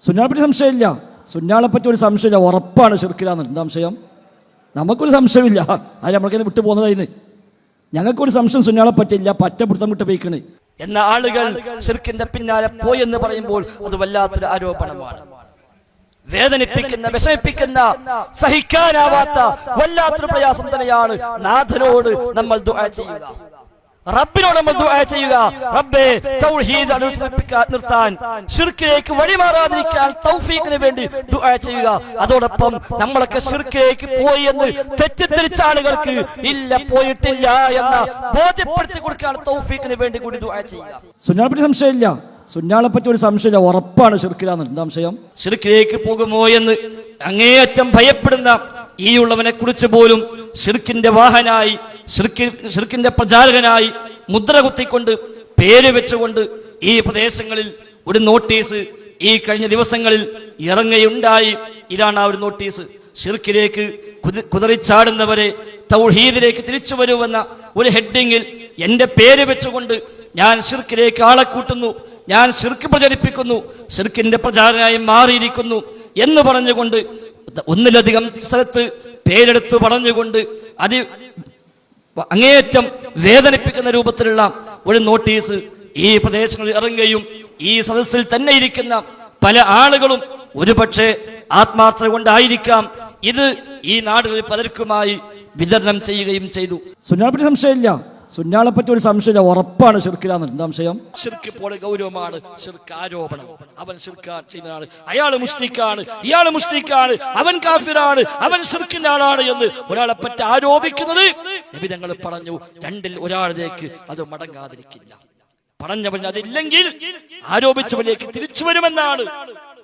സുന്നാളെപ്പറ്റി സംശയമില്ല. സുന്നാളെപ്പറ്റി ഒരു സംശയമില്ല, ഉറപ്പാണ് ശിർക്കിലാന്ന്. എന്താ സംശയം? നമുക്കൊരു സംശയമില്ല. അത് നമ്മൾക്കതിനെ വിട്ടു പോകുന്നതായിരുന്നു. ഞങ്ങൾക്കൊരു സംശയം സുന്നാളെ പറ്റില്ല, പറ്റ പിടുത്തം വിട്ട് പോയിക്കണേ എന്ന ആളുകൾ ശിർക്കിന്റെ പിന്നാലെ പോയെന്ന് പറയുമ്പോൾ അത് വല്ലാത്തൊരു ആരോപണമാണ്. വേദനിപ്പിക്കുന്ന, വിഷമിപ്പിക്കുന്ന, സഹിക്കാനാവാത്ത വല്ലാത്തൊരു പ്രയാസം തന്നെയാണ്. നാഥനോട് നമ്മൾ ദുആ ചെയ്യുക, റബ്ബിനോട് നമ്മൾ ദുആ ചെയ്യുക. റബ്ബേ, തൗഹീദ് നിർത്താൻ, ശിർക്കിലേക്ക് വഴിമാറാതിരിക്കാൻ തൗഫീഖിന് വേണ്ടി ദുആ ചെയ്യുക. അതോടൊപ്പം നമ്മളൊക്കെ ശിർക്കിലേക്ക് പോയി എന്ന് തെറ്റിദ്ധരിച്ച ആളുകൾക്ക് ഇല്ല, പോയിട്ടില്ല എന്ന ബോധ്യപ്പെടുത്തി കൊടുക്കാൻ തൗഫീഖിന് വേണ്ടി കൂടി ദുആ ചെയ്യുക. സുന്നാളെപ്പറ്റി സംശയമില്ല. സുന്നാളെപ്പറ്റി ഒരു സംശയമില്ല, ഉറപ്പാണ് ശിർക്കിലാന്ന്. എന്താ സംശയം? ശിർക്കിലേക്ക് പോകുമോ എന്ന് അങ്ങേയറ്റം ഭയപ്പെടുന്ന ഈ ഉള്ളവനെ കുറിച്ച് പോലും ശിർക്കിന്റെ വാഹനായി, ശിർക്കിന്റെ പ്രചാരകനായി മുദ്ര കുത്തിക്കൊണ്ട് പേര് വെച്ചുകൊണ്ട് ഈ പ്രദേശങ്ങളിൽ ഒരു നോട്ടീസ് ഈ കഴിഞ്ഞ ദിവസങ്ങളിൽ ഇറങ്ങുകയുണ്ടായി. ഇതാണ് ആ ഒരു നോട്ടീസ്. ശിർക്കിലേക്ക് കുതറിച്ചാടുന്നവരെ തൗഹീദിലേക്ക് തിരിച്ചു വരുമെന്ന ഒരു ഹെഡിങ്ങിൽ എന്റെ പേര് വെച്ചുകൊണ്ട് ഞാൻ ശിർക്കിലേക്ക് ആളെ കൂട്ടുന്നു, ഞാൻ ശിർക്ക് പ്രചരിപ്പിക്കുന്നു, ശിർക്കിന്റെ പ്രചാരകനായി മാറിയിരിക്കുന്നു എന്ന് പറഞ്ഞുകൊണ്ട് ഒന്നിലധികം സ്ഥലത്ത് പേരെടുത്തു പറഞ്ഞുകൊണ്ട് അങ്ങേയറ്റം വേദനിപ്പിക്കുന്ന രൂപത്തിലുള്ള ഒരു നോട്ടീസ് ഈ പ്രദേശങ്ങളിൽ ഇറങ്ങുകയും ഈ സദസ്സിൽ തന്നെ ഇരിക്കുന്ന പല ആളുകളും ഒരുപക്ഷെ ആത്മാർത്ഥത കൊണ്ടായിരിക്കാം ഇത് ഈ നാടുകളിൽ പലർക്കുമായി വിതരണം ചെയ്യുകയും ചെയ്തു. സുന്നാളെപ്പറ്റി സംശയമില്ല. സുന്നാളെപ്പറ്റി ഒരു സംശയമില്ല, ഉറപ്പാണ് ശിർക്കിലാന്ന്. എന്താ സംശയം? ശിർക്ക് പോലെ ഗൗരവമാണ് ശിർക്ക് ആരോപണം. അവൻ ശിർക്കാൻ ചെയ്യുന്നതാണ്, അയാൾ മുസ്ലിക്കാണ്, ഇയാൾ മുസ്ലിക്കാണ്, അവൻ കാഫിറാണ്, അവൻ ശിർക്കിന്റെ ആളാണ് എന്ന് ഒരാളെ പറ്റി ആരോപിക്കുന്നത് നബി തങ്ങൾ പറഞ്ഞു, രണ്ടിൽ ഒരാളിലേക്ക് അത് മടങ്ങാതിരിക്കില്ല. പറഞ്ഞവൻ അതില്ലെങ്കിൽ ആരോപിച്ചവനിലേക്ക് തിരിച്ചു വരുമെന്നാണ്.